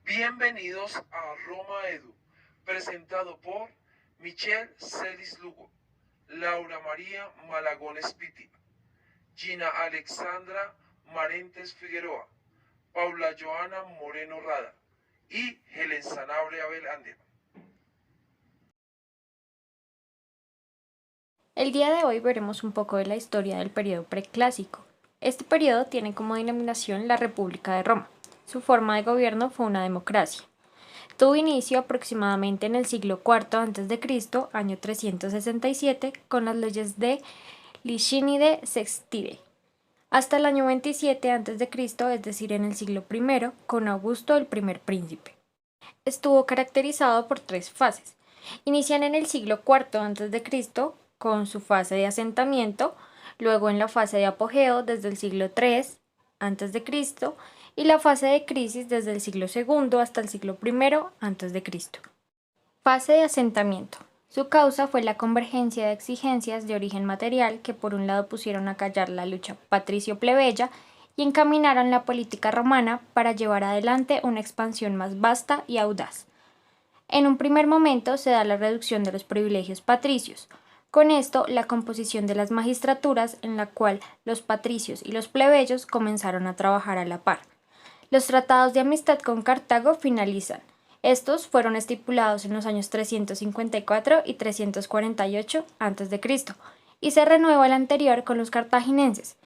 Bienvenidos a Roma Edu, presentado por Michelle Celis Lugo, Laura María Malagón Espiti, Gina Alexandra Marentes Figueroa, Paula Joana Moreno Rada y Helen Sanabria Belander. El día de hoy veremos un poco de la historia del periodo preclásico. Este periodo tiene como denominación la República de Roma. Su forma de gobierno fue una democracia. Tuvo inicio aproximadamente en el siglo IV a.C., año 367, con las leyes de Licínide Sextide, hasta el año 27 a.C., es decir, en el siglo I, con Augusto el primer príncipe. Estuvo caracterizado por tres fases. Inician en el siglo IV a.C., con su fase de asentamiento, luego en la fase de apogeo desde el siglo III a.C. y la fase de crisis desde el siglo II hasta el siglo I a.C. Fase de asentamiento. Su causa fue la convergencia de exigencias de origen material que por un lado pusieron a callar la lucha patricio-plebeya y encaminaron la política romana para llevar adelante una expansión más vasta y audaz. En un primer momento se da la reducción de los privilegios patricios. Con esto, la composición de las magistraturas en la cual los patricios y los plebeyos comenzaron a trabajar a la par. Los tratados de amistad con Cartago finalizan. Estos fueron estipulados en los años 354 y 348 a.C. y se renueva el anterior con los cartagineses,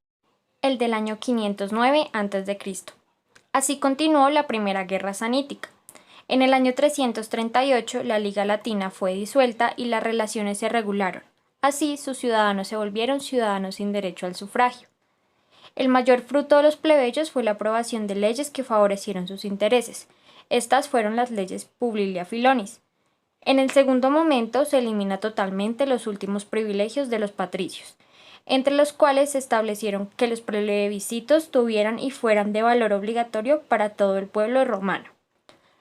el del año 509 a.C. Así continuó la Primera Guerra Sanítica. En el año 338 la Liga Latina fue disuelta y las relaciones se regularon. Así sus ciudadanos se volvieron ciudadanos sin derecho al sufragio. El mayor fruto de los plebeyos fue la aprobación de leyes que favorecieron sus intereses. Estas fueron las leyes Publilia Filonis. En el segundo momento se elimina totalmente los últimos privilegios de los patricios, entre los cuales se establecieron que los plebiscitos tuvieran y fueran de valor obligatorio para todo el pueblo romano.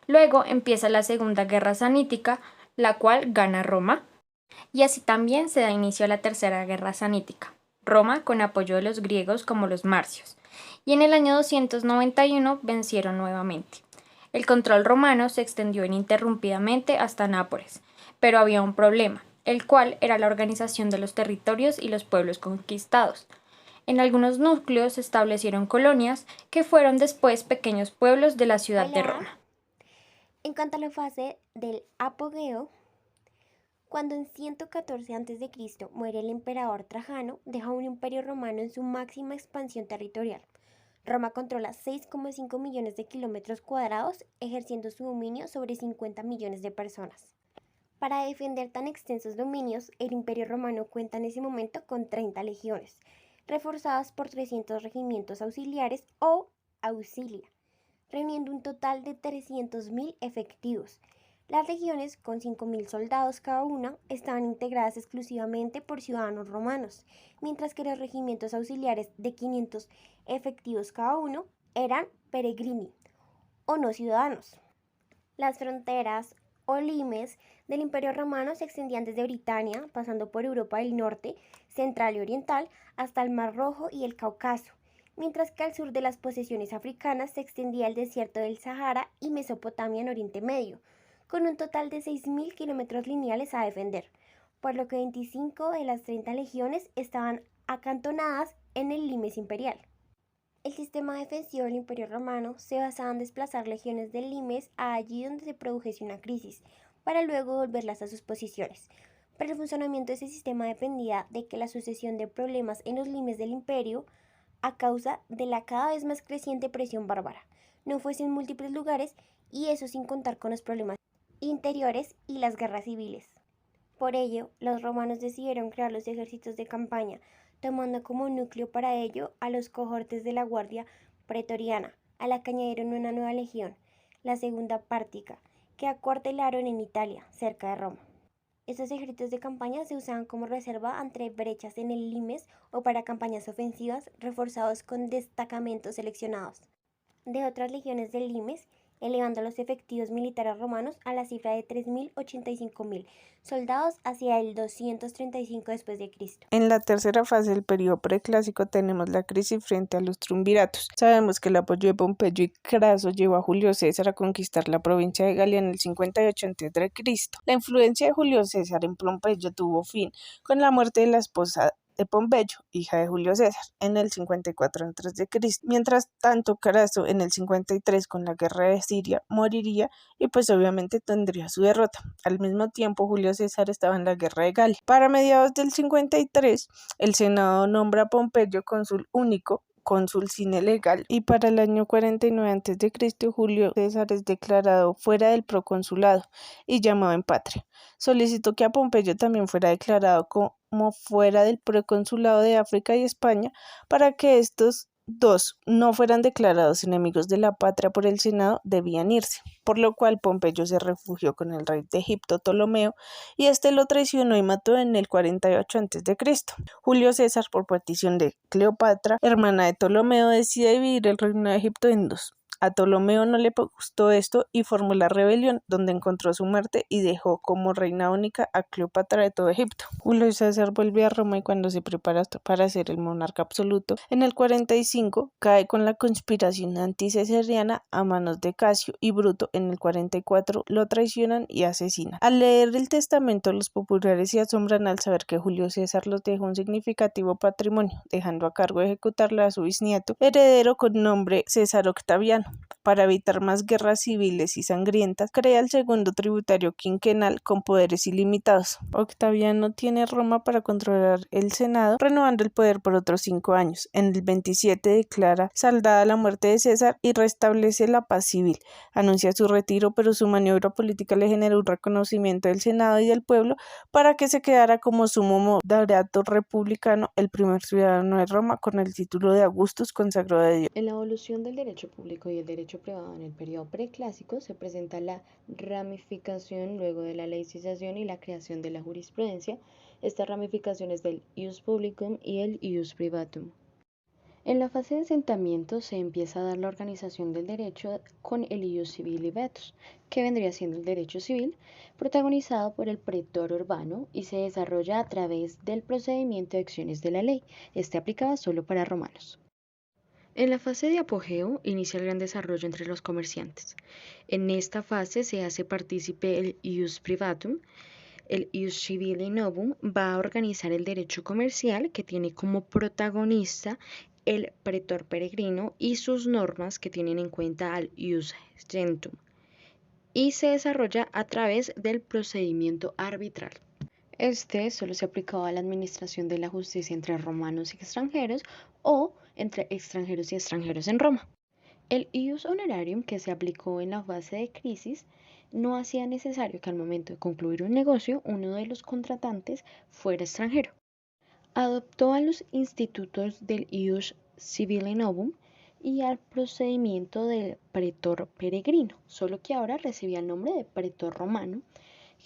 Luego empieza la Segunda Guerra Sanítica, la cual gana Roma, y así también se da inicio a la Tercera Guerra Sanítica, Roma con apoyo de los griegos como los marcios, y en el año 291 vencieron nuevamente. El control romano se extendió ininterrumpidamente hasta Nápoles, pero había un problema, el cual era la organización de los territorios y los pueblos conquistados. En algunos núcleos se establecieron colonias que fueron después pequeños pueblos de la ciudad de Roma. En cuanto a la fase del apogeo, cuando en 114 a.C. muere el emperador Trajano, deja un imperio romano en su máxima expansión territorial. Roma controla 6,5 millones de kilómetros cuadrados, ejerciendo su dominio sobre 50 millones de personas. Para defender tan extensos dominios, el imperio romano cuenta en ese momento con 30 legiones, reforzadas por 300 regimientos auxiliares o auxilia, reuniendo un total de 300.000 efectivos. Las legiones, con 5.000 soldados cada una, estaban integradas exclusivamente por ciudadanos romanos, mientras que los regimientos auxiliares de 500 efectivos cada uno eran peregrini, o no ciudadanos. Las fronteras o limes del Imperio Romano se extendían desde Britania, pasando por Europa del Norte, Central y Oriental, hasta el Mar Rojo y el Cáucaso, mientras que al sur de las posesiones africanas se extendía el desierto del Sahara y Mesopotamia en Oriente Medio, con un total de 6.000 kilómetros lineales a defender, por lo que 25 de las 30 legiones estaban acantonadas en el limes imperial. El sistema defensivo del Imperio Romano se basaba en desplazar legiones del limes a allí donde se produjese una crisis, para luego volverlas a sus posiciones. Pero el funcionamiento de ese sistema dependía de que la sucesión de problemas en los limes del imperio, a causa de la cada vez más creciente presión bárbara, no fuese en múltiples lugares, y eso sin contar con los problemas interiores y las guerras civiles. Por ello, los romanos decidieron crear los ejércitos de campaña, tomando como núcleo para ello a los cohortes de la Guardia Pretoriana, a la que añadieron una nueva legión, la Segunda Pártica, que acuartelaron en Italia, cerca de Roma. Estos ejércitos de campaña se usaban como reserva ante brechas en el limes o para campañas ofensivas, reforzados con destacamentos seleccionados de otras legiones del limes elevando los efectivos militares romanos a la cifra de 3.085.000 soldados hacia el 235 después de Cristo. En la tercera fase del periodo preclásico tenemos la crisis frente a los triunviratos. Sabemos que el apoyo de Pompeyo y Craso llevó a Julio César a conquistar la provincia de Galia en el 58 a.C. La influencia de Julio César en Pompeyo tuvo fin con la muerte de la esposa de Pompeyo, hija de Julio César, en el 54 a.C. Mientras tanto, Craso en el 53 con la guerra de Siria moriría y pues obviamente tendría su derrota. Al mismo tiempo, Julio César estaba en la guerra de Galia. Para mediados del 53, el Senado nombra a Pompeyo cónsul único, cónsul sine legal, y para el año 49 a.C. Julio César es declarado fuera del proconsulado y llamado en patria. Solicitó que a Pompeyo también fuera declarado como fuera del proconsulado de África y España para que estos dos no fueran declarados enemigos de la patria por el Senado, debían irse, por lo cual Pompeyo se refugió con el rey de Egipto Ptolomeo y este lo traicionó y mató en el 48 a.C. Julio César, por petición de Cleopatra, hermana de Ptolomeo, decide dividir el reino de Egipto en dos. A Ptolomeo no le gustó esto y formó la rebelión, donde encontró su muerte y dejó como reina única a Cleopatra de todo Egipto. Julio César vuelve a Roma y cuando se prepara para ser el monarca absoluto, en el 45 cae con la conspiración anticesariana a manos de Casio y Bruto. En el 44 lo traicionan y asesinan. Al leer el testamento, los populares se asombran al saber que Julio César los dejó un significativo patrimonio, dejando a cargo de ejecutarlo a su bisnieto, heredero con nombre César Octaviano. Para evitar más guerras civiles y sangrientas, crea el segundo tributario quinquenal con poderes ilimitados. Octaviano tiene Roma para controlar el Senado, renovando el poder por otros 5 años. En el 27 declara saldada la muerte de César y restablece la paz civil. Anuncia su retiro, pero su maniobra política le generó un reconocimiento del Senado y del pueblo para que se quedara como sumo moderato republicano, el primer ciudadano de Roma con el título de Augustus, consagrado de Dios. En la evolución del derecho público y el derecho privado en el periodo preclásico se presenta la ramificación luego de la laicización y la creación de la jurisprudencia. Estas ramificaciones del ius publicum y el ius privatum. En la fase de asentamiento se empieza a dar la organización del derecho con el ius civilibetus, que vendría siendo el derecho civil, protagonizado por el pretor urbano y se desarrolla a través del procedimiento de acciones de la ley. Este aplicaba solo para romanos. En la fase de apogeo inicia el gran desarrollo entre los comerciantes. En esta fase se hace partícipe el ius privatum. El ius civili novum va a organizar el derecho comercial que tiene como protagonista el pretor peregrino y sus normas que tienen en cuenta al ius gentum y se desarrolla a través del procedimiento arbitral. Este solo se aplicaba a la administración de la justicia entre romanos y extranjeros o entre extranjeros y extranjeros en Roma. El ius honorarium que se aplicó en la fase de crisis no hacía necesario que al momento de concluir un negocio uno de los contratantes fuera extranjero. Adoptó a los institutos del ius civile novum y al procedimiento del pretor peregrino, solo que ahora recibía el nombre de pretor romano,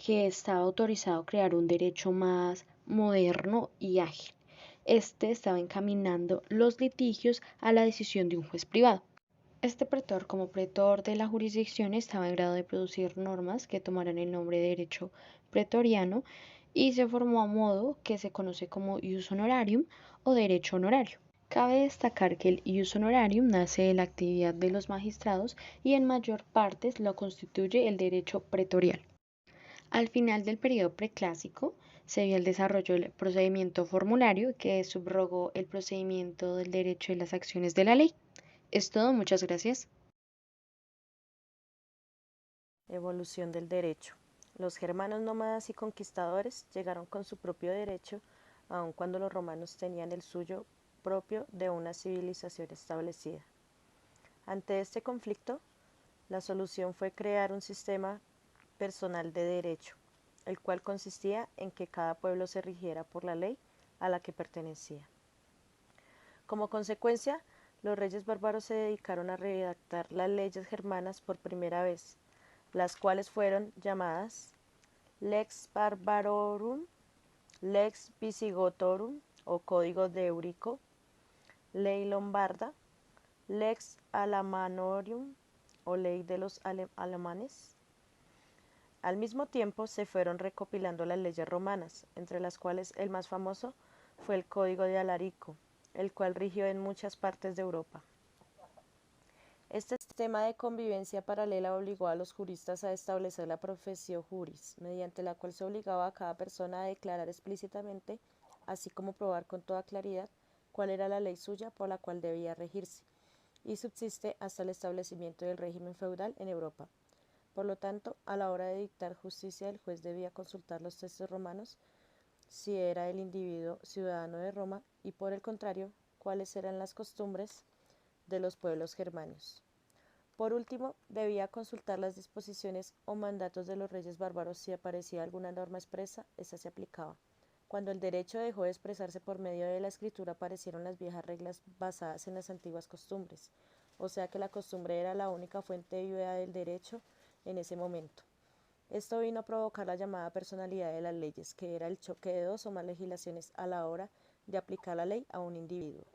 que estaba autorizado a crear un derecho más moderno y ágil. Este estaba encaminando los litigios a la decisión de un juez privado. Este pretor, como pretor de la jurisdicción, estaba en grado de producir normas que tomaran el nombre de derecho pretoriano y se formó a modo que se conoce como ius honorarium o derecho honorario. Cabe destacar que el ius honorarium nace de la actividad de los magistrados y en mayor parte lo constituye el derecho pretorial. Al final del periodo preclásico se vio el desarrollo del procedimiento formulario que subrogó el procedimiento del derecho y las acciones de la ley. Es todo, muchas gracias. Evolución del derecho. Los germanos nómadas y conquistadores llegaron con su propio derecho, aun cuando los romanos tenían el suyo propio de una civilización establecida. Ante este conflicto, la solución fue crear un sistema personal de derecho, el cual consistía en que cada pueblo se rigiera por la ley a la que pertenecía. Como consecuencia, los reyes bárbaros se dedicaron a redactar las leyes germanas por primera vez, las cuales fueron llamadas Lex Barbarorum, Lex Visigotorum o Código de Eurico, Ley Lombarda, Lex Alamanorium, o ley de los alemanes. Al mismo tiempo se fueron recopilando las leyes romanas, entre las cuales el más famoso fue el Código de Alarico, el cual rigió en muchas partes de Europa. Este sistema de convivencia paralela obligó a los juristas a establecer la professio juris, mediante la cual se obligaba a cada persona a declarar explícitamente, así como probar con toda claridad, cuál era la ley suya por la cual debía regirse, y subsiste hasta el establecimiento del régimen feudal en Europa. Por lo tanto, a la hora de dictar justicia, el juez debía consultar los textos romanos si era el individuo ciudadano de Roma y, por el contrario, cuáles eran las costumbres de los pueblos germanos. Por último, debía consultar las disposiciones o mandatos de los reyes bárbaros si aparecía alguna norma expresa, esa se aplicaba. Cuando el derecho dejó de expresarse por medio de la escritura, aparecieron las viejas reglas basadas en las antiguas costumbres, o sea que la costumbre era la única fuente viva del derecho en ese momento. Esto vino a provocar la llamada personalidad de las leyes, que era el choque de dos o más legislaciones a la hora de aplicar la ley a un individuo.